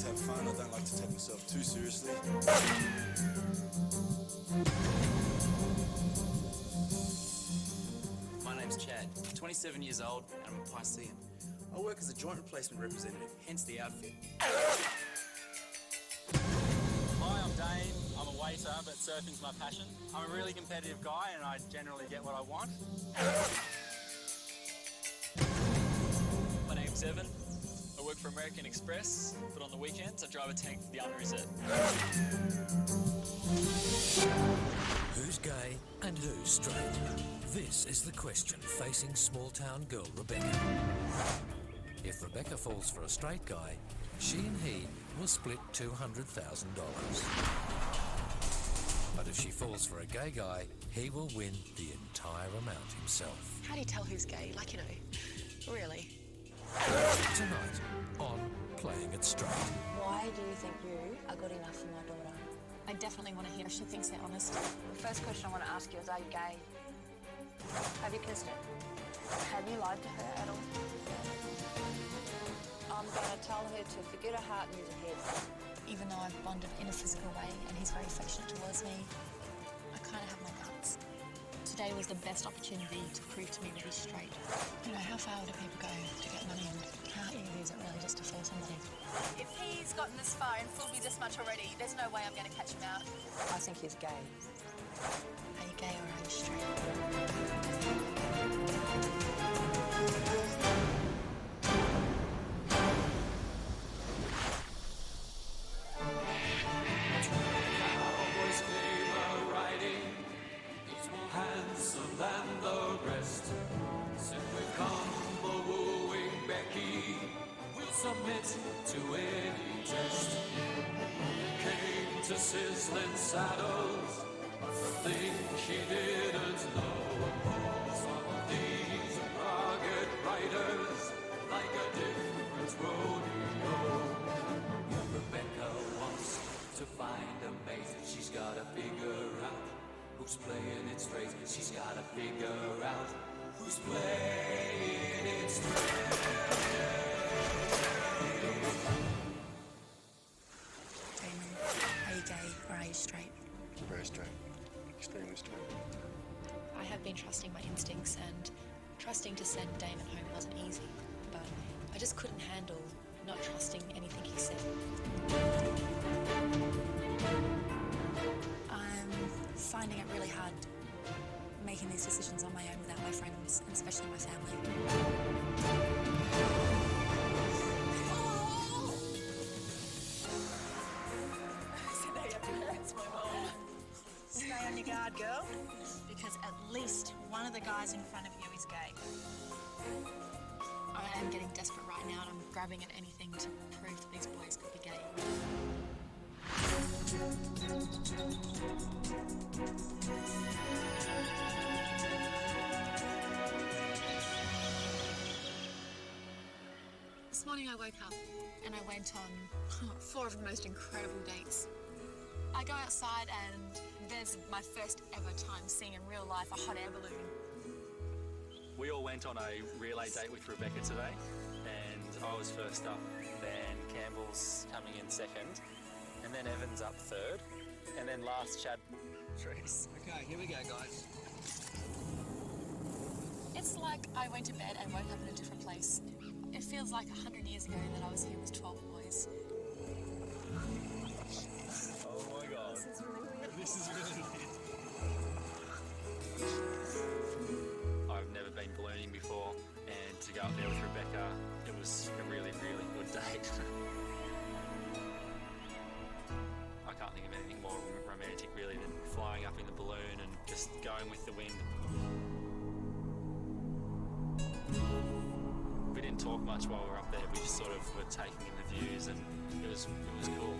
to have fun. I don't like to take myself too seriously. My name's Chad, 27 years old, and I'm a Piscean. I work as a joint replacement representative, hence the outfit. Hi, I'm Dane. I'm a waiter, but surfing's my passion. I'm a really competitive guy, and I generally get what I want. My name's Evan. I work for American Express, but on the weekends I drive a tank for the unreserved. Who's gay and who's straight? This is the question facing small-town girl Rebecca. If Rebecca falls for a straight guy, she and he will split $200,000. But if she falls for a gay guy, he will win the entire amount himself. How do you tell who's gay? Like, you know, really? Tonight on Playing It Straight. Why do you think you are good enough for my daughter? I definitely want to hear if she thinks they're honest. The first question I want to ask you is, are you gay? Have you kissed her? Have you lied to her at all? I'm going to tell her to forget her heart and use her head. Even though I've bonded in a physical way and he's very affectionate towards me, I kind of have my doubts. Today was the best opportunity to prove to me that he's straight. You know, how far do people go to get money, and how easy is it really just to fool somebody? If he's gotten this far and fooled me this much already, there's no way I'm going to catch him out. I think he's gay. Are you gay or are you straight? Handsome than the rest. Said we've come for wooing Becky. We'll submit to any test. Came to sizzling saddles, but the thing she didn't know. Some of these rugged riders like a different rodeo. Young Rebecca wants to find a mate. She's gotta figure out who's playing it straight. She's gotta figure out who's playing it straight. Damon, are you gay or are you straight? Very straight. Extremely straight. I have been trusting my instincts, and trusting to send Damon home wasn't easy, but I just couldn't handle not trusting anything he said. I'm finding it really hard making these decisions on my own without my friends, and especially my family. So now your parents, my mom. Stay on your guard, girl, because at least one of the guys in front of you is gay. I am getting desperate right now, and I'm grabbing at anything to prove that these boys could be gay. This morning I woke up and I went on 4 of the most incredible dates. I go outside and there's my first ever time seeing in real life a hot air balloon. We all went on a relay date with Rebecca today, and I was first up, then Campbell's coming in second, and then Evan's up third, and then last Chad. Trees. Okay, here we go, guys. It's like I went to bed and woke up in a different place. It feels like 100 years ago that I was here with 12 boys. Oh my god. This is really weird. I've never been ballooning before, and to go up there with Rebecca, it was a really, really good date. I can't think of anything more romantic really than flying up in the balloon and just going with the wind. We didn't talk much while we were up there, we just sort of were taking in the views, and it was cool.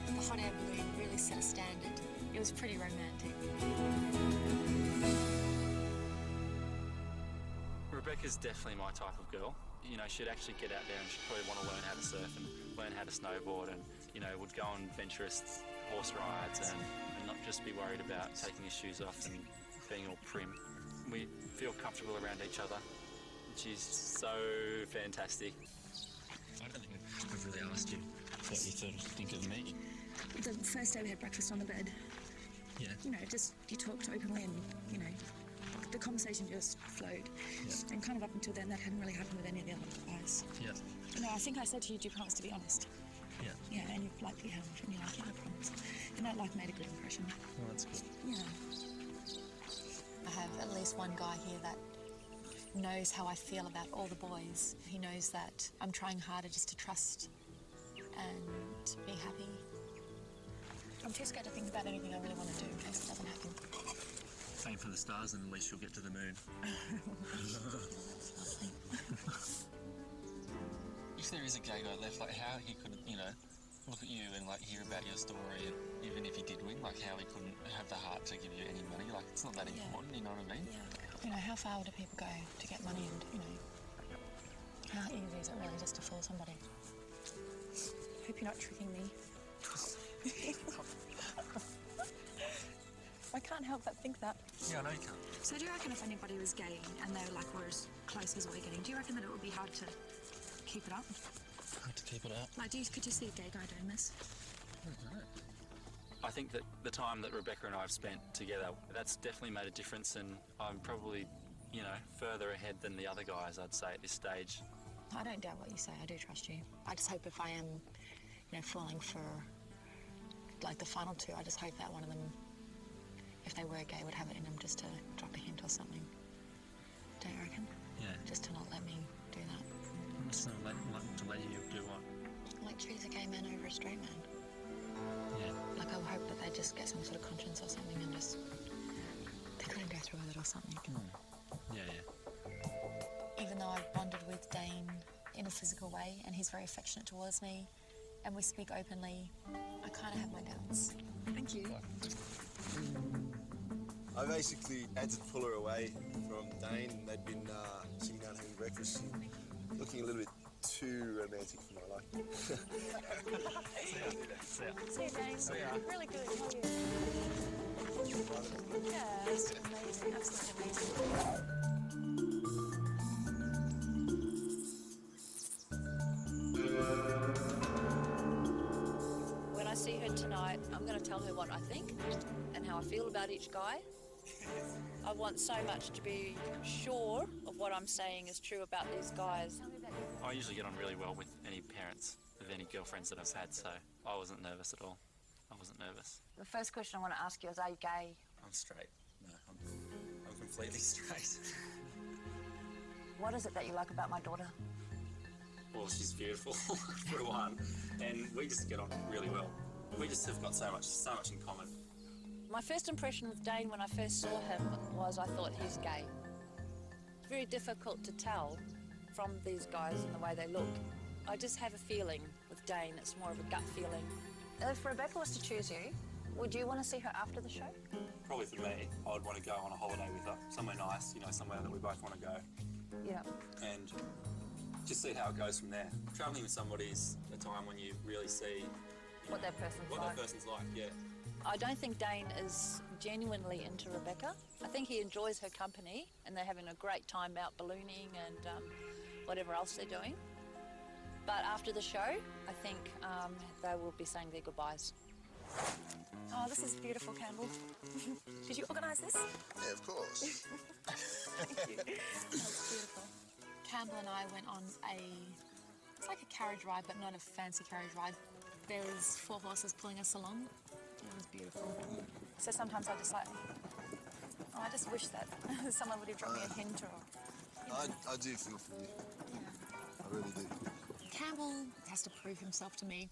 The hot air balloon really set a standard. It was pretty romantic. Rebecca's definitely my type of girl. You know, she'd actually get out there and she'd probably want to learn how to surf and learn how to snowboard and, you know, would go on adventurous horse rides and not just be worried about taking his shoes off and being all prim. We feel comfortable around each other. She's so fantastic. I don't think I've really asked you what you sort of think of me. The first day we had breakfast on the bed, Yeah. you know, just you talked openly and, you know, the conversation just flowed. Yeah. And kind of up until then, that hadn't really happened with any of the other guys. Yeah. No, I think I said to you, do you promise to be honest? Yeah. Yeah, and you politely have, and you're like, yeah, I promise. And that, like, made a good impression. Well, that's good. Yeah. I have at least one guy here that knows how I feel about all the boys. He knows that I'm trying harder just to trust and be happy. I'm too scared to think about anything I really want to do in case it doesn't happen. Aim for the stars and at least you'll get to the moon. Lovely. If there is a gay guy left, like how he could, you know, look at you and like hear about your story, and even if he did win, like how he couldn't have the heart to give you any money, like it's not that important, you know what I mean? Yeah. You know, how far do people go to get money and, you know, how easy is it really just to fool somebody? Hope you're not tricking me. I can't help but think that. Yeah, I know you can't. So do you reckon if anybody was gay and they were like, were as close as we're getting, do you reckon that it would be hard to keep it up? Hard to keep it up. Like, could you see a gay guy doing this? I don't know. I think that the time that Rebecca and I have spent together, that's definitely made a difference, and I'm probably, you know, further ahead than the other guys, I'd say, at this stage. I don't doubt what you say. I do trust you. I just hope if I am, you know, falling for, like, the final two, I just hope that one of them, if they were gay, would have it in them just to drop a hint or something. Don't you reckon? Yeah. Just to not let me do that. Just not to let you do what? Like, choose a gay man over a straight man. Yeah. Like, I would hope that they just get some sort of conscience or something and just, they couldn't go through with it or something. Yeah, yeah. Even though I've bonded with Dane in a physical way and he's very affectionate towards me and we speak openly, I kind of have my doubts. Thank you. I basically had to pull her away from Dane, and they'd been sitting down having breakfast and looking a little bit too romantic for my liking. See ya. See you, Dane. See ya. Really good. How are you? Yeah, it's amazing. Absolutely amazing. When I see her tonight, I'm going to tell her what I think and how I feel about each guy. I want so much to be sure of what I'm saying is true about these guys. I usually get on really well with any parents of any girlfriends that I've had, so I wasn't nervous at all. I wasn't nervous. The first question I want to ask you is, are you gay? I'm straight. No, I'm completely straight. What is it that you like about my daughter? Well, she's beautiful, for one, and we just get on really well. We just have got so much in common. My first impression with Dane when I first saw him was I thought he's gay. It's very difficult to tell from these guys and the way they look. I just have a feeling with Dane, it's more of a gut feeling. If Rebecca was to choose you, would you want to see her after the show? Probably for me, I would want to go on a holiday with her, somewhere nice, you know, somewhere that we both want to go, Yeah. and just see how it goes from there. Travelling with somebody's a time when you really see What that person's like. that person's like, yeah. I don't think Dane is genuinely into Rebecca. I think he enjoys her company and they're having a great time out ballooning and whatever else they're doing. But after the show, I think they will be saying their goodbyes. Oh, this is beautiful, Campbell. Did you organise this? Yeah, of course. Thank you. That's beautiful. Campbell and I went on it's like a carriage ride, but not a fancy carriage ride. There was 4 horses pulling us along. It was beautiful. So sometimes I just like, I just wish that someone would have dropped me a hint or... I do feel for you. I really do. Campbell has to prove himself to me.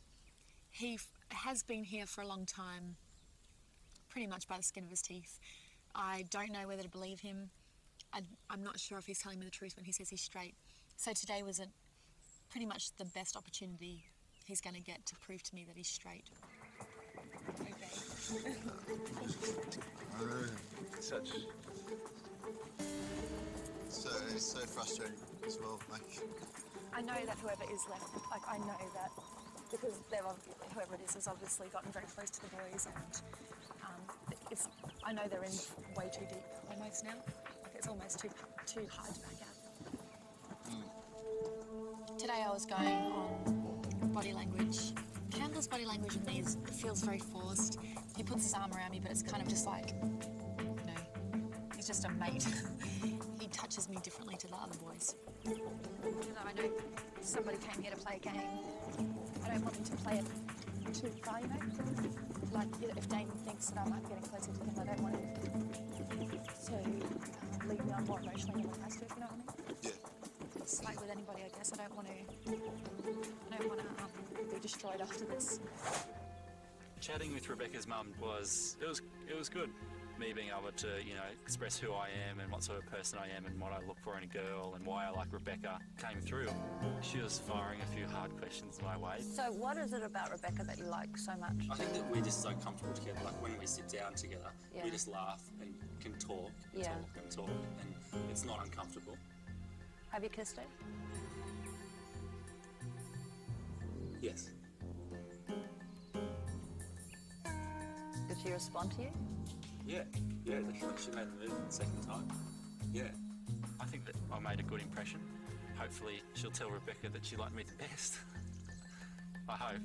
He has been here for a long time, pretty much by the skin of his teeth. I don't know whether to believe him. I'm not sure if he's telling me the truth when he says he's straight. So today was pretty much the best opportunity he's going to get to prove to me that he's straight. So frustrating as well, like... I know that whoever is left, like, I know that because whoever it is has obviously gotten very close to the boys, and I know they're in way too deep almost now. Like it's almost too hard to back out. Today I was going on body language. Campbell's body language with me feels very forced. He puts his arm around me, but it's kind of just like, you know, he's just a mate. He touches me differently to the other boys. You know, I know somebody came here to play a game. I don't want them to play it too far, you know? Like, if Dane thinks that I might be getting closer to him, I don't want him to lead me on more emotionally than he has to, if you know what I mean? Yeah. It's like with anybody, I guess. I don't want to be destroyed after this. Chatting with Rebecca's mum was good. Me being able to, you know, express who I am and what sort of person I am and what I look for in a girl and why I like Rebecca came through. She was firing a few hard questions my way. So what is it about Rebecca that you like so much? I think that we're just so comfortable together. Like when we sit down together, Yeah. we just laugh and can talk and Yeah. talk and talk, and it's not uncomfortable. Have you kissed her? Yes. Did she respond to you? Yeah. Yeah. She made the move the second time. Yeah. I think that I made a good impression. Hopefully she'll tell Rebecca that she liked me the best. I hope.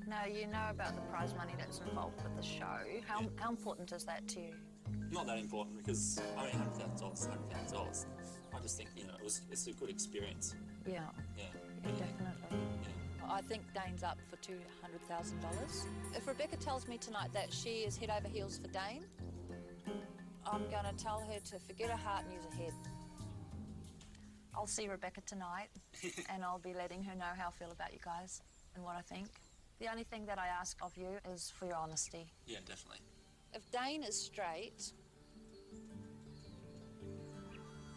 Now, you know about the prize money that's involved with the show. How important is that to you? Not that important because, I mean, $100,000. I just think, you know, it's a good experience. Yeah. Yeah. Definitely. Yeah. I think Dane's up for $200,000. If Rebecca tells me tonight that she is head over heels for Dane, I'm going to tell her to forget her heart and use her head. I'll see Rebecca tonight and I'll be letting her know how I feel about you guys and what I think. The only thing that I ask of you is for your honesty. Yeah, definitely. If Dane is straight,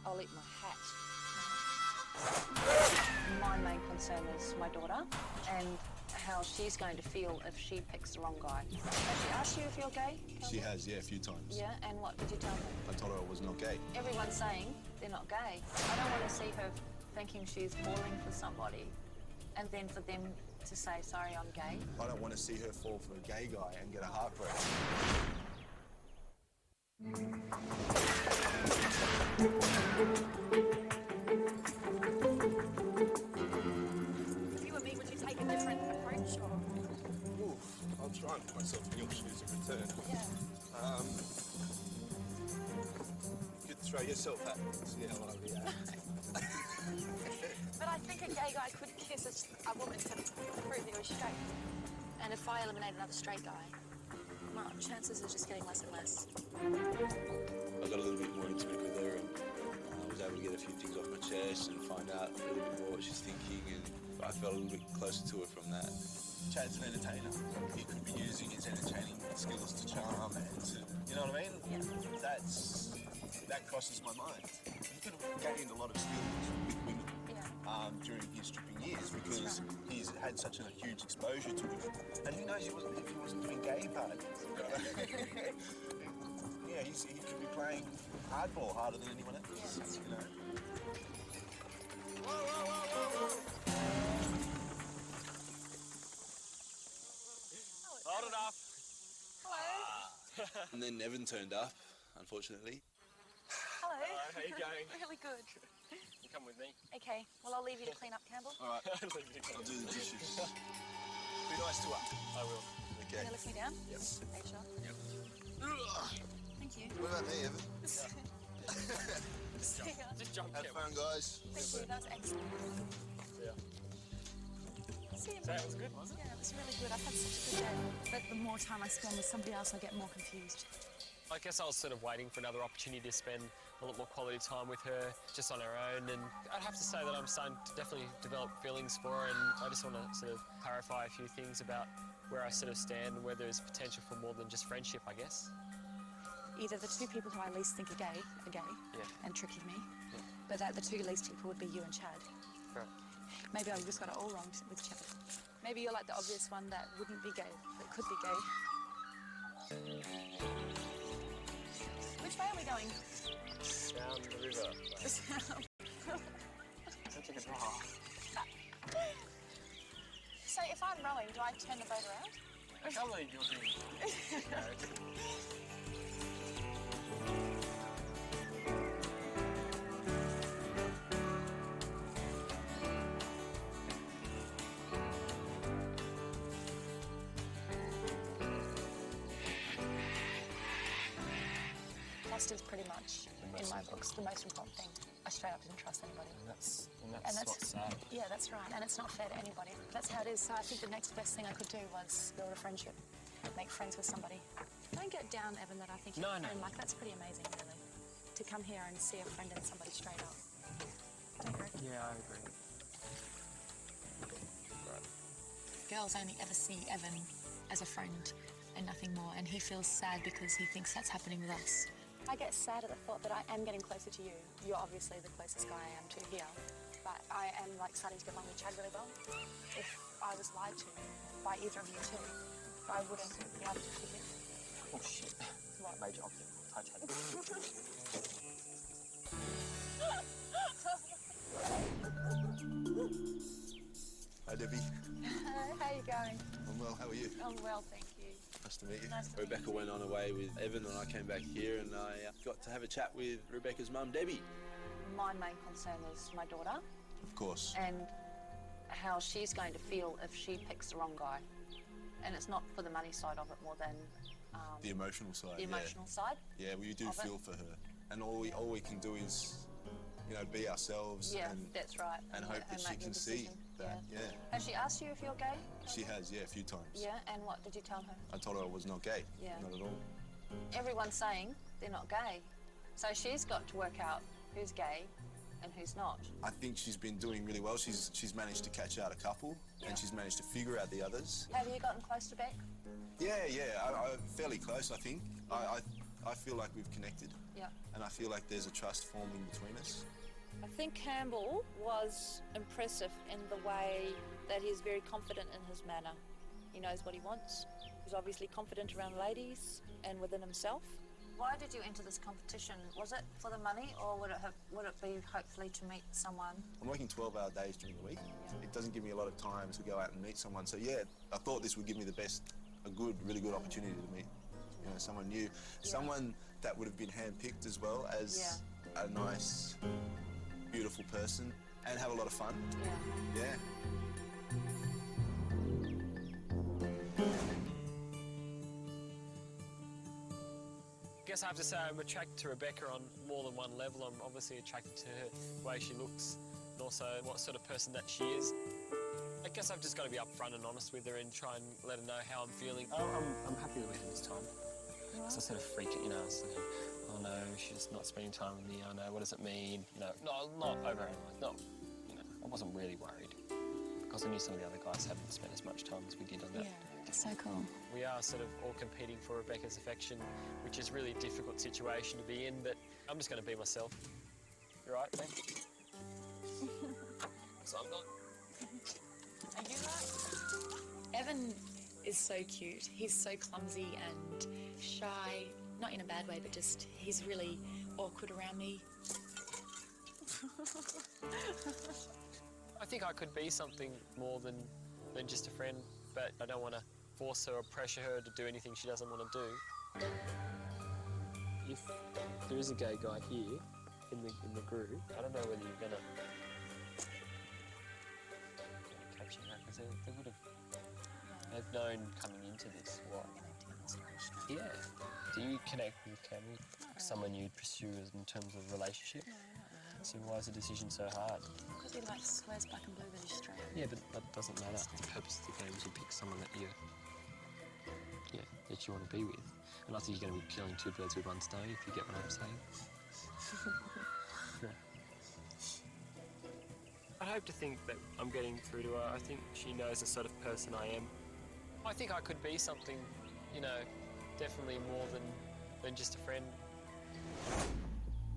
I'll eat my hat. My main concern is my daughter and how she's going to feel if she picks the wrong guy. Has she asked you if you're gay? She has, yeah, a few times. Yeah, and what did you tell her? I told her I was not gay. Everyone's saying they're not gay. I don't want to see her thinking she's falling for somebody and then for them to say, sorry, I'm gay. I don't want to see her fall for a gay guy and get a heartbreak. If you were me, would you take a different approach or? Oof, I'll try and put myself in your shoes in return. Yeah. You could throw yourself at me and see how I'll react. But I think a gay guy could kiss a woman to prove he was straight. And if I eliminate another straight guy, my chances are just getting less and less. I got a little bit more intimate with her and I was able to get a few things off my chest and find out a little bit more what she's thinking, and I felt a little bit closer to her from that. Chad's an entertainer. He could be using his entertaining skills to charm and to, you know what I mean? Yeah. That crosses my mind. He could have gained a lot of skills with women during his stripping years because he's had such a huge exposure to it. And who knows if he wasn't doing gay part. Yeah, he could be playing hardball harder than anyone else. Yeah, that's you know. Hold it up. Hello. And then Evan turned up, unfortunately. Hello. How you going? Really good. You come with me. Okay, well, I'll leave you to clean up, Campbell. All right, Leave you to I'll go. do the dishes. Be nice to her. I will. Can Okay. you lift me down? Yep. Are you sure? Yep. Thank you. What about me, Evan? See ya. Just jump, Have Campbell. fun, guys. Thank you, that was excellent. Yeah. See you, So mate. it was good, wasn't it? Yeah, it was really good. I've had such a good day. But the more time I spend with somebody else, I get more confused. I guess I was sort of waiting for another opportunity to spend a lot more quality time with her, just on her own. And I'd have to say that I'm starting to definitely develop feelings for her, and I just want to sort of clarify a few things about where I sort of stand and where there's potential for more than just friendship, I guess. Either the two people who I least think are gay Yeah. and tricking me, Yeah. but that the two least people would be you and Chad. Right. Maybe I've just got it all wrong with Chad. Maybe you're like the obvious one that wouldn't be gay, but could be gay. Which way are we going? Down the river. Such a good draw. So if I I'm rowing, do I turn the boat around? I can't believe you're doing character. Trust is pretty much, in my books, the most important thing. I straight up didn't trust anybody. And that's that's what's sad. Yeah, that's right. And it's not fair to anybody. That's how it is. So I think the next best thing I could do was build a friendship, make friends with somebody. Don't get down, Evan, that I think you're a friend. Like, that's pretty amazing, really. To come here and see a friend in somebody straight up. Don't you reckon? Yeah, I agree. Girls only ever see Evan as a friend and nothing more, and he feels sad because he thinks that's happening with us. I get sad at the thought that I am getting closer to you. You're obviously the closest guy I am to here, but I am like starting to get along with Chad really well. If I was lied to by either of you two, I wouldn't be able to forgive. Oh shit. What? Major obstacle. Titanic. Hi, Debbie. How you going? I'm well, how are you? I'm well, thank you. Nice to meet you. Nice to meet Rebecca went on away with Evan and I came back here and I got to have a chat with Rebecca's mum, Debbie. My main concern is my daughter Of course. and how she's going to feel if she picks the wrong guy. And it's not for the money side of it more than The emotional side, the emotional side. Yeah, we do of it. feel for her. And all we can do is, you know, be ourselves Yeah, and that's right. and let hope her that she make the can see decision. that, yeah. Has she asked you if you're gay? She has, yeah, a few times. Yeah, and what did you tell her? I told her I was not gay. Yeah. Not at all. Everyone's saying they're not gay. So she's got to work out who's gay and who's not. I think she's been doing really well. She's managed to catch out a couple and she's managed to figure out the others. Have you gotten close to Beck? Yeah, I'm fairly close, I think. I feel like we've connected. Yeah. And I feel like there's a trust forming between us. I think Campbell was impressive in the way that he's very confident in his manner. He knows what he wants. He's obviously confident around ladies and within himself. Why did you enter this competition? Was it for the money, or would it be hopefully to meet someone? I'm working 12-hour days during the week. Yeah. It doesn't give me a lot of time to go out and meet someone. So yeah, I thought this would give me really good opportunity to meet, you know, someone new, someone that would have been handpicked as well as a nice, beautiful person, and have a lot of fun. Yeah. Yeah. I guess I have to say I'm attracted to Rebecca on more than one level. I'm obviously attracted to her, the way she looks, and also what sort of person that she is. I guess I've just got to be upfront and honest with her and try and let her know how I'm feeling. I'm happy with her this time. Because I sort of freaked it, you know, I was thinking, oh no, she's not spending time with me, oh no, what does it mean? You know, not overanalyze, not, you know, I wasn't really worried. Because I knew some of the other guys hadn't spent as much time as we did on that. Yeah, so cool. We are sort of all competing for Rebecca's affection, which is really a difficult situation to be in, but I'm just going to be myself. You right, man? So I'm not. Are you right? Evan is so cute. He's so clumsy and shy. Not in a bad way, but just he's really awkward around me. I think I could be something more than just a friend, but I don't want to force her or pressure her to do anything she doesn't want to do. If there is a gay guy here in the group, I don't know whether you're gonna catch him out, because they would have. They've known coming into this what. Yeah. Do you connect with Cammy? Someone you'd pursue in terms of relationship? No, So why is the decision so hard? because he like swears black and blue that he's straight. Yeah, but that doesn't matter. The purpose of the game is to pick someone that you want to be with. And I think you're going to be killing two birds with one stone, if you get what I'm saying. Yeah. I hope to think that I'm getting through to her. I think she knows the sort of person I am. I think I could be something, you know, definitely more than just a friend.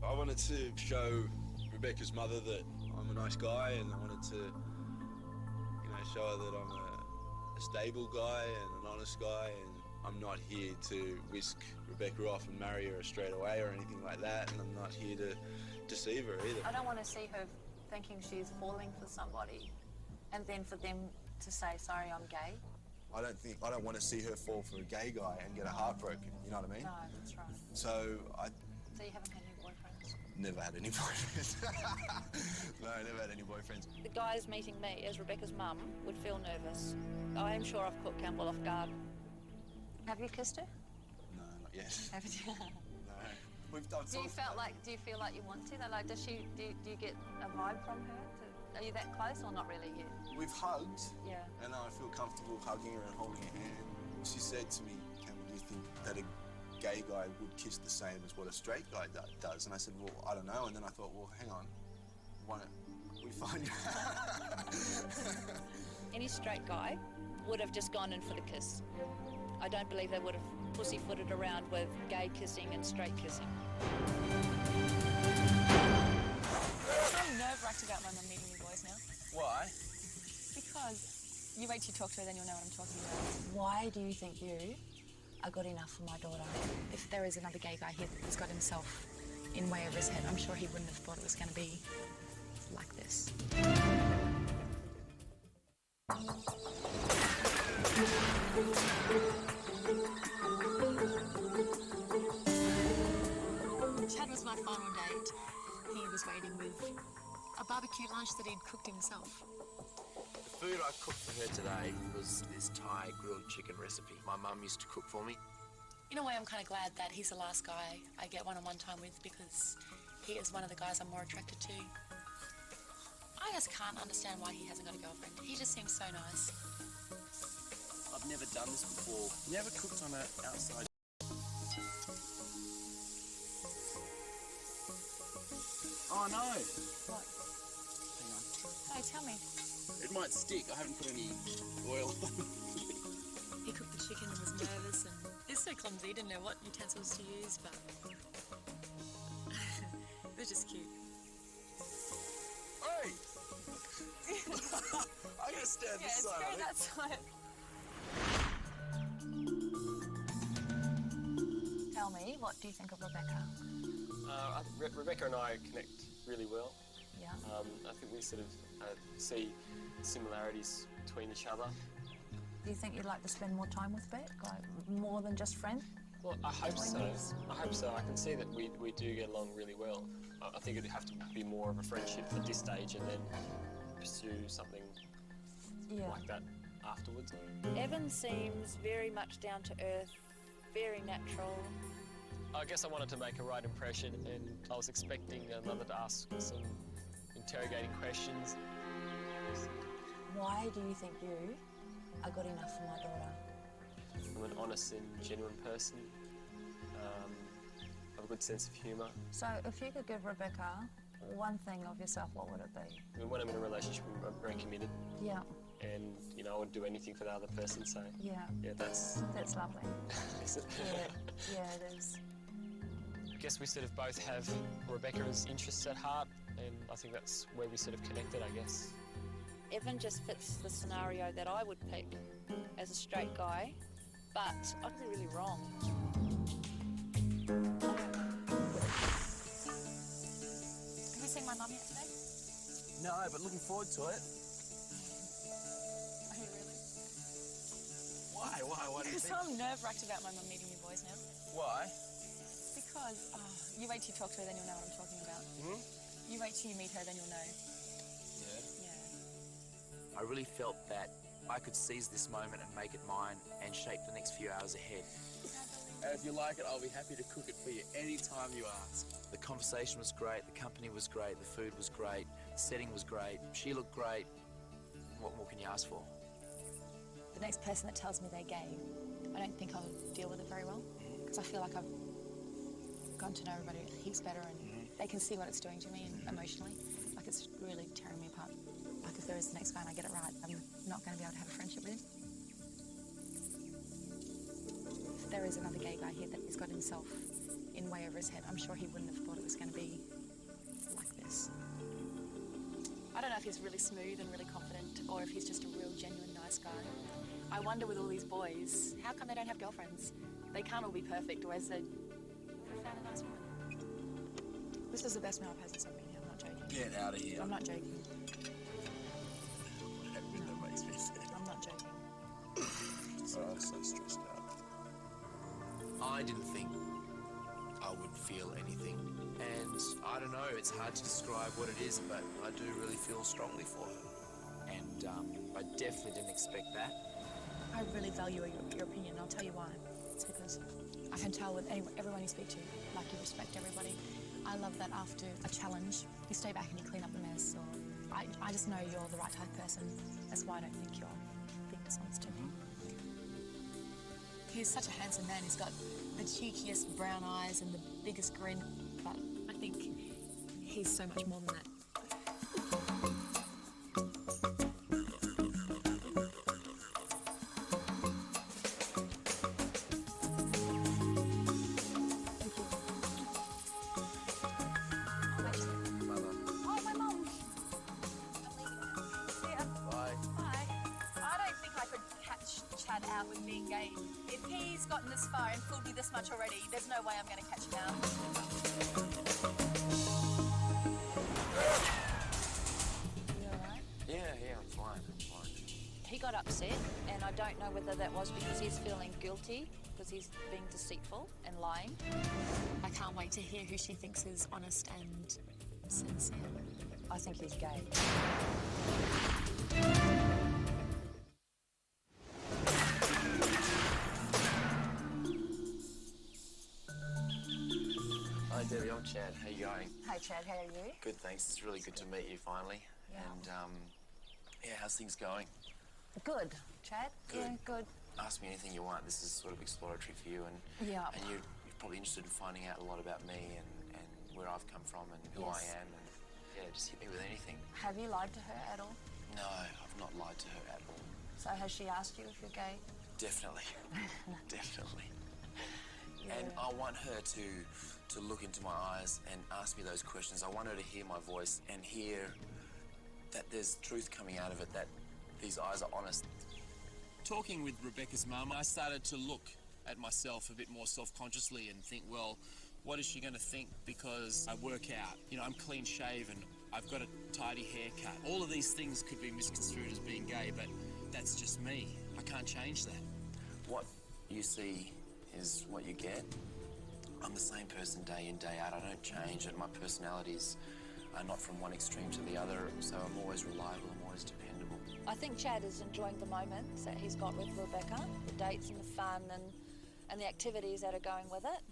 I wanted to show Rebecca's mother that I'm a nice guy, and I wanted to, you know, show her that I'm a stable guy and an honest guy, and I'm not here to whisk Rebecca off and marry her straight away or anything like that, and I'm not here to deceive her either. I don't want to see her thinking she's falling for somebody and then for them to say, sorry, I'm gay? I don't want to see her fall for a gay guy and get her heart broken, you know what I mean? No, that's right. So So you haven't had any boyfriends? never had any boyfriends. No, never had any boyfriends. The guys meeting me as Rebecca's mum would feel nervous. I am sure I've caught Campbell off guard. Have you kissed her? No, not yet. Haven't you? No. Do you feel like you want to? Like, do you get a vibe from her? Are you that close or not really yet? We've hugged. Yeah. And I feel comfortable hugging her and holding her hand. She said to me, Campbell, do you think that a gay guy would kiss the same as what a straight guy does? And I said, well, I don't know. And then I thought, well, hang on. Why don't we find out? Any straight guy would have just gone in for the kiss. I don't believe they would have pussyfooted around with gay kissing and straight kissing. I'm nerve-wracked about my mum meeting you boys now. Why? Because you wait till you talk to her, then you'll know what I'm talking about. Why do you think you are good enough for my daughter? If there is another gay guy here that's got himself in way over his head, I'm sure he wouldn't have thought it was going to be like this. Chad was my final date. He was waiting with a barbecue lunch that he'd cooked himself. The food I cooked for her today was this Thai grilled chicken recipe my mum used to cook for me. In a way, I'm kind of glad that he's the last guy I get one-on-one time with, because he is one of the guys I'm more attracted to. I just can't understand why he hasn't got a girlfriend. He just seems so nice. I've never done this before. Never cooked on an outside. Oh no! What? Hang on. Hey, tell me. It might stick. I haven't put any oil on. He cooked the chicken and was nervous, and he's so clumsy, he didn't know what utensils to use, but it was just cute. Hey! I'm gonna stand this side. Yeah, it's that side. Tell me, what do you think of Rebecca? Rebecca and I connect really well. Yeah. I think we sort of see similarities between each other. Do you think you'd like to spend more time with Beck, like more than just friends? Well, I hope so. I hope so. I can see that we do get along really well. I think it'd have to be more of a friendship at this stage and then pursue something like that afterwards. Evan seems very much down to earth, very natural. I guess I wanted to make a right impression, and I was expecting Mother to ask some interrogating questions. Why do you think you are good enough for my daughter? I'm an honest and genuine person. I have a good sense of humour. So if you could give Rebecca one thing of yourself, what would it be? I mean, when I'm in a relationship, I'm very committed. Yeah. And, you know, I would do anything for the other person, so... Yeah. Yeah, that's lovely. Is it? Yeah, it is. I guess we sort of both have Rebecca's interests at heart, and I think that's where we sort of connected, I guess. Evan just fits the scenario that I would pick as a straight guy, but I'd be really wrong. Have you seen my mum yet today? No, but looking forward to it. Are you really? Why? What do you Because think? I'm nerve-wracked about my mum meeting you boys now. Why? Because, you wait till you talk to her, then you'll know what I'm talking about. Hmm? You wait till you meet her, then you'll know. Yeah. Yeah. I really felt that I could seize this moment and make it mine and shape the next few hours ahead. And if you like it, I'll be happy to cook it for you anytime you ask. The conversation was great, the company was great, the food was great, the setting was great, she looked great. What more can you ask for? The next person that tells me they're gay, I don't think I'll deal with it very well, because I feel like I've gotten to know everybody heaps better, and they can see what it's doing to me emotionally. Like, it's really tearing me apart. Like, if there is the next guy and I get it right, I'm not going to be able to have a friendship with him. If there is another gay guy here that has got himself in way over his head, I'm sure he wouldn't have thought it was going to be like this. I don't know if he's really smooth and really confident, or if he's just a real, genuine, nice guy. I wonder with all these boys, how come they don't have girlfriends? They can't all be perfect, or as they found a nice woman. This is the best meal I've had since I've been here, I'm not joking. Get out of here. I'm not joking. That makes me sad. So I was so stressed out. I didn't think I would feel anything. And I don't know, it's hard to describe what it is, but I do really feel strongly for her. And I definitely didn't expect that. I really value your opinion. I'll tell you why. It's because I can tell with everyone you speak to, like you respect everybody. I love that after a challenge, you stay back and you clean up the mess. Or I just know you're the right type of person. That's why I don't think you're being dishonest to me. He's such a handsome man. He's got the cheekiest brown eyes and the biggest grin. But I think he's so much more than that. Out with being gay. If he's gotten this far and fooled me this much already, there's no way I'm going to catch him out. You alright? Yeah, I'm fine. He got upset, and I don't know whether that was because he's feeling guilty, because he's being deceitful and lying. I can't wait to hear who she thinks is honest and sincere. I think he's gay. Hi Debbie, I'm Chad. How you going? Hey Chad, how are you? Good, thanks. It's really good to meet you finally. Yeah. And yeah, how's things going? Good, Chad. Good. Yeah, good. Ask me anything you want. This is sort of exploratory for you, and Yeah. and you're probably interested in finding out a lot about me and where I've come from and who I Yes. am. And yeah, just hit me with anything. Have you lied to her at all? No, I've not lied to her at all. So has she asked you if you're gay? Definitely, definitely. Yeah. And I want her to look into my eyes and ask me those questions. I want her to hear my voice and hear that there's truth coming out of it, that these eyes are honest. Talking with Rebecca's mum, I started to look at myself a bit more self-consciously and think, well, what is she going to think because I work out? You know, I'm clean shaven, I've got a tidy haircut. All of these things could be misconstrued as being gay, but that's just me. I can't change that. What you see is what you get. I'm the same person day in, day out. I don't change, and my personalities are not from one extreme to the other, so I'm always reliable, I'm always dependable. I think Chad is enjoying the moments that he's got with Rebecca, the dates and the fun and the activities that are going with it.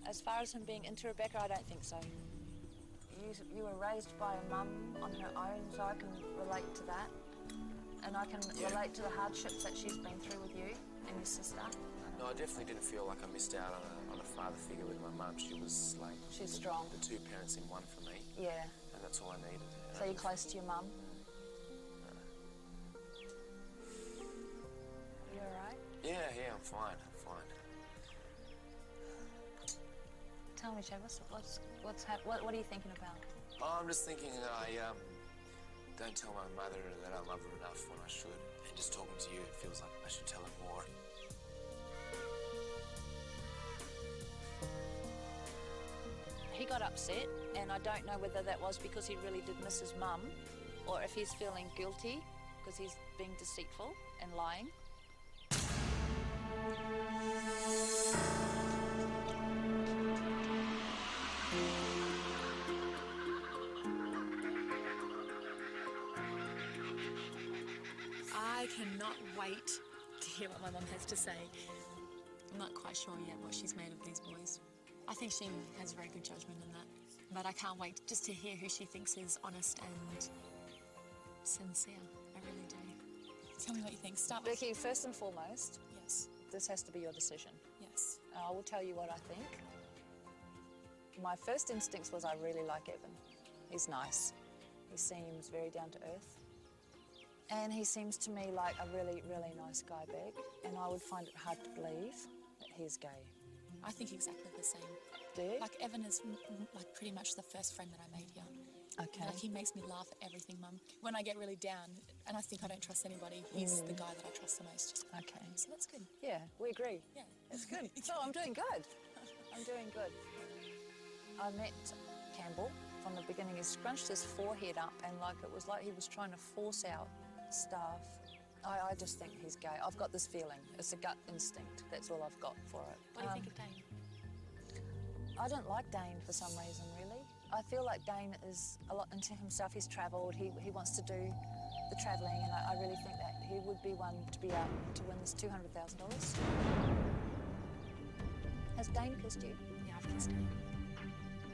As far as him being into Rebecca, I don't think so. You were raised by a mum on her own, so I can relate to that. And I can relate to the hardships that she's been through with you and your sister. No, I definitely didn't feel like I missed out on a father figure with my mum. She was like... She's strong. The two parents in one for me. Yeah. And that's all I needed. So you're close to your mum? You alright? Yeah, I'm fine. Tell me, Chad, what are you thinking about? Oh, I'm just thinking that I don't tell my mother that I love her enough when I should. And just talking to you, it feels like I should tell her more. He got upset, and I don't know whether that was because he really did miss his mum, or if he's feeling guilty because he's being deceitful and lying. I cannot wait to hear what my mum has to say. I'm not quite sure yet what she's made of these boys. I think she has very good judgment in that. But I can't wait just to hear who she thinks is honest and sincere. I really do. Tell me what you think. Start with... Vicky, first and foremost, Yes. this has to be your decision. Yes. I will tell you what I think. My first instincts was I really like Evan. He's nice. He seems very down to earth. And he seems to me like a really, really nice guy, Beck. And I would find it hard to believe that he's gay. I think exactly the same. Do you? Like, Evan is like pretty much the first friend that I made here. Okay. Like, he makes me laugh at everything, Mum. When I get really down and I think I don't trust anybody, he's the guy that I trust the most. Okay. So that's good. Yeah, we agree. Yeah. It's good. So I'm doing good. I'm doing good. I met Campbell from the beginning. He scrunched his forehead up and like it was like he was trying to force out stuff I just think he's gay. I've got this feeling. It's a gut instinct. That's all I've got for it. What do you think of Dane? I don't like Dane for some reason, really. I feel like Dane is a lot into himself. He's travelled. He wants to do the travelling, and I really think that he would be one to be to win this $200,000. Has Dane kissed you? Yeah, I've kissed him.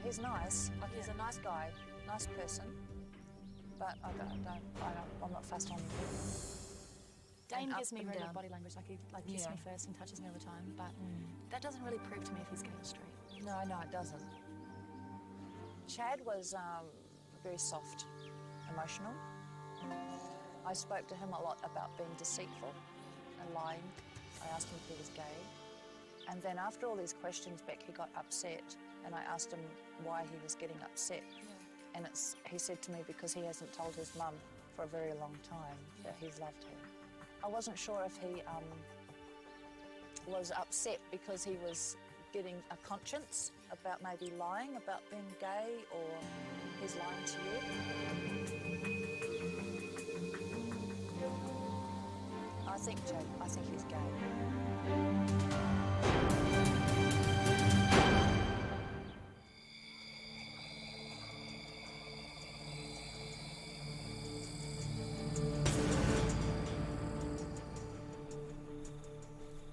He's nice. Like, he's a nice guy, nice person. But I'm not fussed on him. Dane And gives up me and really down. good body language, like he kisses Yeah. me first and touches me all the time, but that doesn't really prove to me if he's gay or straight. No, it doesn't. Chad was very soft, emotional. I spoke to him a lot about being deceitful and lying. I asked him if he was gay. And then after all these questions back, he got upset, and I asked him why he was getting upset. And he said to me because he hasn't told his mum for a very long time that he's loved her. I wasn't sure if he was upset because he was getting a conscience about maybe lying about being gay, or he's lying to you. I think he's gay.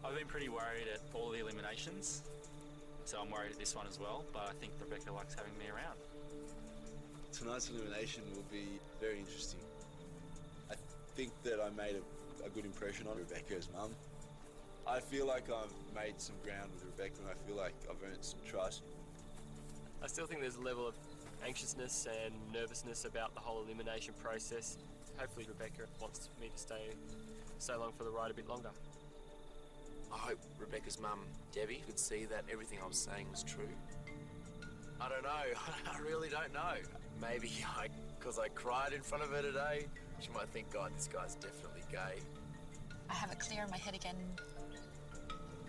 I've been pretty worried at all the eliminations, so I'm worried at this one as well, but I think Rebecca likes having me around. Tonight's elimination will be very interesting. I think that I made a good impression on Rebecca's mum. I feel like I've made some ground with Rebecca, and I feel like I've earned some trust. I still think there's a level of anxiousness and nervousness about the whole elimination process. Hopefully Rebecca wants me to stay so long for the ride a bit longer. I hope Rebecca's mum, Debbie, could see that everything I was saying was true. I don't know. I really don't know. Maybe because I cried in front of her today, she might think, God, this guy's definitely gay. I have it clear in my head again.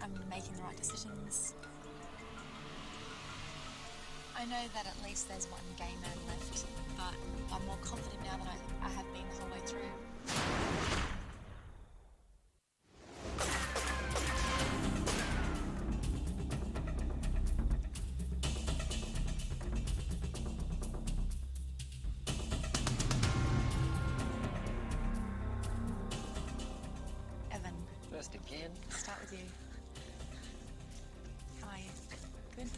I'm making the right decisions. I know that at least there's one gay man left, but I'm more confident now than I have been the whole way through. Evan. First again. Start with you. How are you? Good?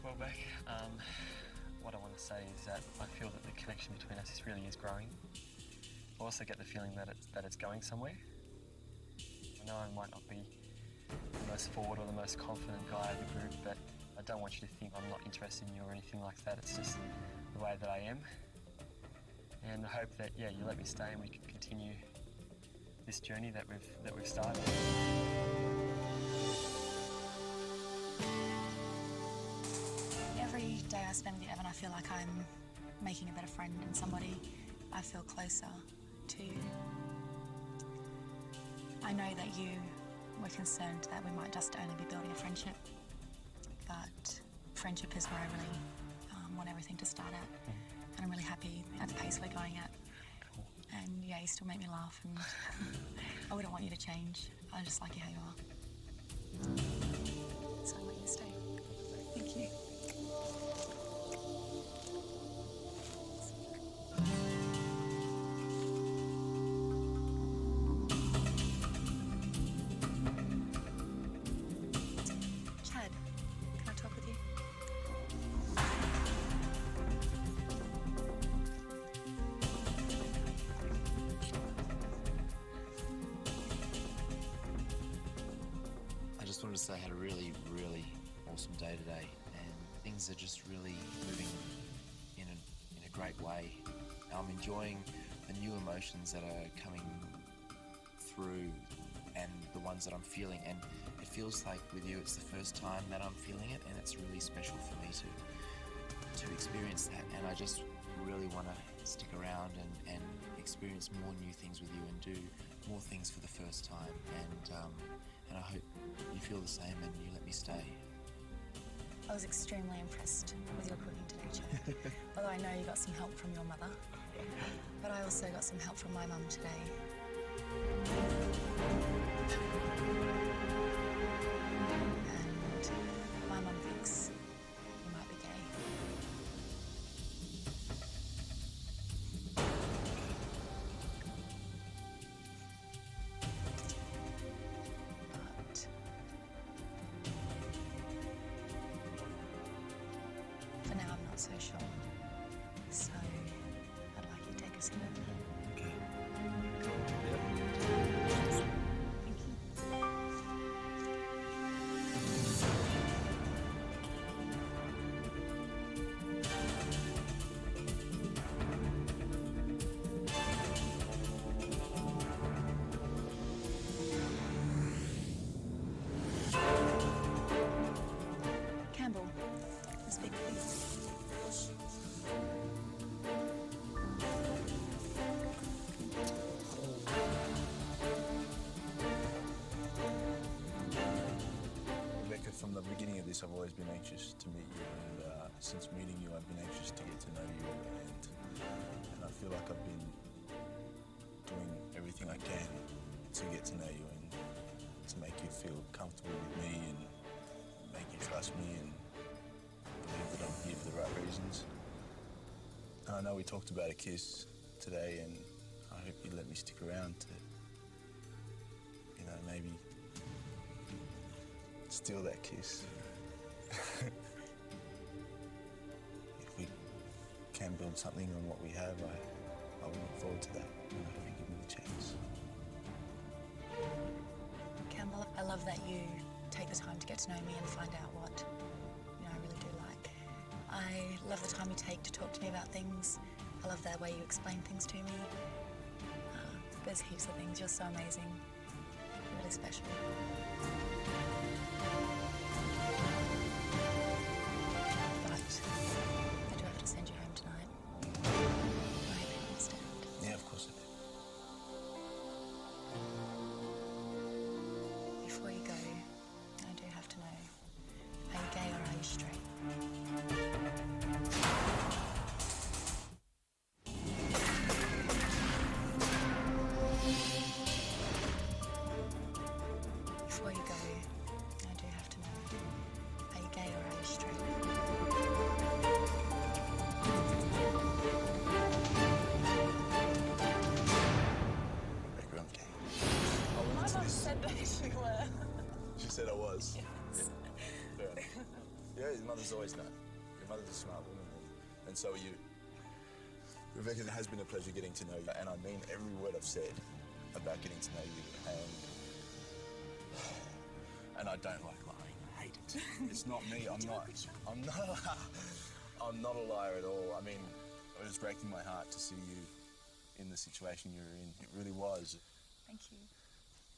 Well, Beck, what I want to say is that I feel that the connection between us really is growing. I also get the feeling that it's going somewhere. I know I might not be the most forward or the most confident guy of the group, but I don't want you to think I'm not interested in you or anything like that. It's just the way that I am. And I hope that, yeah, you let me stay and we can continue this journey that we've started. Every day I spend with you, Evan, I feel like I'm making a better friend and somebody I feel closer to. I know that you were concerned that we might just only be building a friendship, but friendship is where I really want everything to start at. And I'm really happy at the pace we're going at. And yeah, you still make me laugh, and I wouldn't want you to change. I just like you how you are. So I want you to stay. Thank you. Chad, can I talk with you? I just wanted to say I had a really, really awesome day today, and things are just really moving in a great way. I'm enjoying the new emotions that are coming through and the ones that I'm feeling, and it feels like with you it's the first time that I'm feeling it, and it's really special for me to experience that. And I just really want to stick around and experience more new things with you and do more things for the first time, and I hope you feel the same and you let me stay. I was extremely impressed with your cooking today, Chad. Although I know you got some help from your mother, but I also got some help from my mum today. And my mum thinks you might be gay. But for now, I'm not so sure. So I'd like you to take a seat over there. Thank you. Campbell, this big please. Rebecca, from the beginning of this, I've always been anxious to meet you, and since meeting you, I've been anxious to get to know you, and I feel like I've been doing everything I can to get to know you and to make you feel comfortable with me and make you trust me and believe that I'm here for the right reasons. And I know we talked about a kiss today, and I hope you let me stick around to, you know, maybe steal that kiss. If we can build something on what we have, I will look forward to that, and I hope you give me the chance. Campbell, I love that you take the time to get to know me and find out what, you know, I really do like. I love the time you take to talk to me about things. I love the way you explain things to me. There's heaps of things. You're so amazing. You're really special. But I do have to send you home tonight. I hope you understand. Yeah, of course I do. Before you go, I do have to know, are you gay or are you straight? Before you go, I do have to know, are you gay or are you straight? Rebecca, I'm gay. My mum said that you were. She said I was. Yeah. Fair enough. Yeah, your mother's always known. Your mother's a smart woman, and so are you. Rebecca, it has been a pleasure getting to know you, and I mean every word I've said about getting to know you, and I don't like lying. I hate it. It's not me. I'm not a liar at all. I mean, it was breaking my heart to see you in the situation you're in. It really was. Thank you.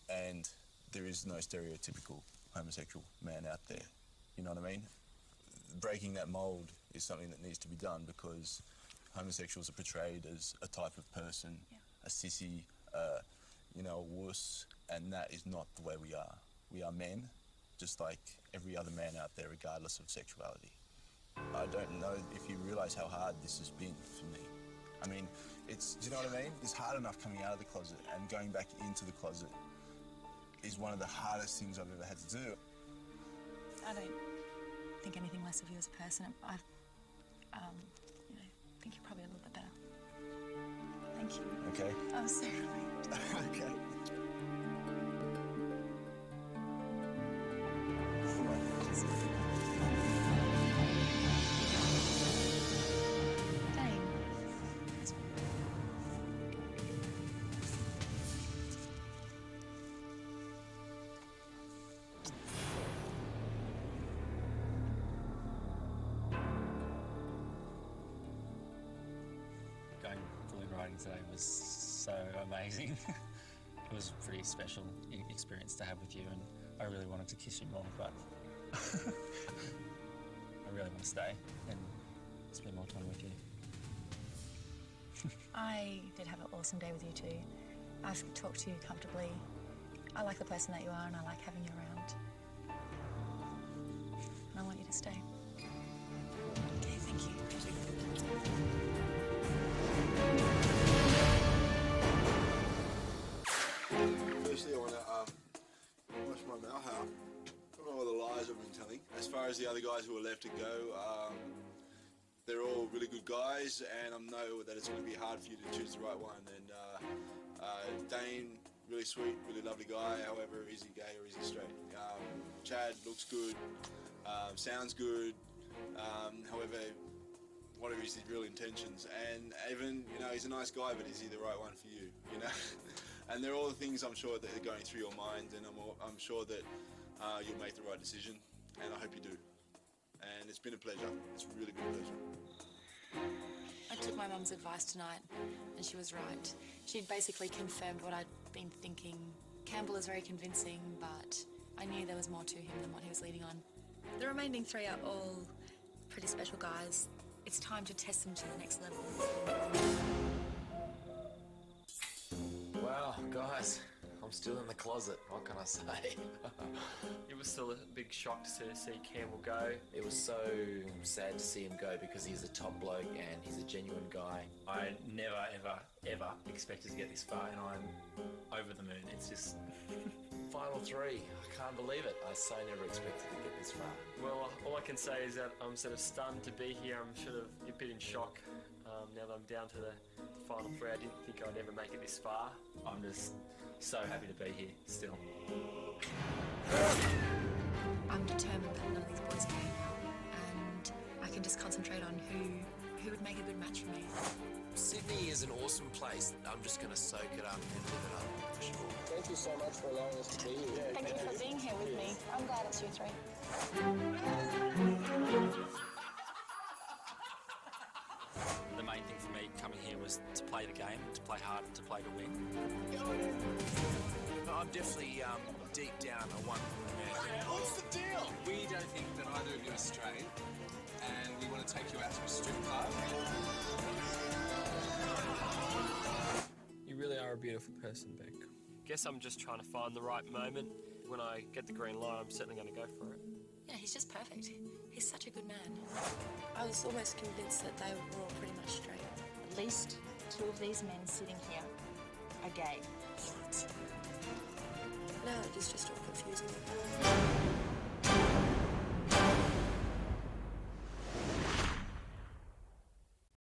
And there is no stereotypical homosexual man out there. You know what I mean? Breaking that mold is something that needs to be done, because homosexuals are portrayed as a type of person, a sissy, you know, a wuss, and that is not the way we are. We are men, just like every other man out there, regardless of sexuality. I don't know if you realise how hard this has been for me. I mean, do you know what I mean? It's hard enough coming out of the closet, and going back into the closet is one of the hardest things I've ever had to do. I don't think anything less of you as a person. I you know, think you're probably a little bit better. Thank you. Okay. I'm so relieved. Okay. Dane. Going balloon riding today was so amazing. It was a pretty special experience to have with you, and I really wanted to kiss you more, but I really want to stay and spend more time with you. I did have an awesome day with you too. I've talked to you comfortably. I like the person that you are, and I like having you around. And I want you to stay. Thank you. Firstly, I want to wash my mouth out from all the lies I've been telling. As far as the other guys who are left to go, they're all really good guys, and I know that it's going to be hard for you to choose the right one. And Dane, really sweet, really lovely guy. However, is he gay or is he straight? Chad looks good, sounds good. However, what are his real intentions? And Evan, you know, he's a nice guy, but is he the right one for you? You know. And they're all the things I'm sure that are going through your mind, and I'm sure that you'll make the right decision, and I hope you do. And it's been a pleasure. It's really been a pleasure. I took my mum's advice tonight, and she was right. She'd basically confirmed what I'd been thinking. Campbell is very convincing, but I knew there was more to him than what he was leading on. The remaining three are all pretty special guys. It's time to test them to the next level. Wow, guys, I'm still in the closet. What can I say? It was still a big shock to see Campbell go. It was so sad to see him go because he's a top bloke and he's a genuine guy. I never, ever, ever expected to get this far, and I'm over the moon. It's just... Final three. I can't believe it. I so never expected to get this far. Well, all I can say is that I'm sort of stunned to be here. I'm sort of a bit in shock now that I'm down to the final three. I didn't think I'd ever make it this far. I'm just so happy to be here still. I'm determined that none of these boys can, and I can just concentrate on who would make a good match for me. Sydney is an awesome place. I'm just going to soak it up and live it up for sure. Thank you so much for allowing us to be here. Thank you for being here with me. I'm glad it's you three. The main thing for me coming here was to play the game, to play hard, to play to win. I'm definitely deep down a one-woman man. What's the deal? We don't think that either of you are straight, and we want to take you out to a strip club. You really are a beautiful person, Beck. Guess I'm just trying to find the right moment. When I get the green light, I'm certainly going to go for it. Yeah, he's just perfect. He's such a good man. I was almost convinced that they were all pretty much straight. At least two of these men sitting here are gay. No, it is just all confusing.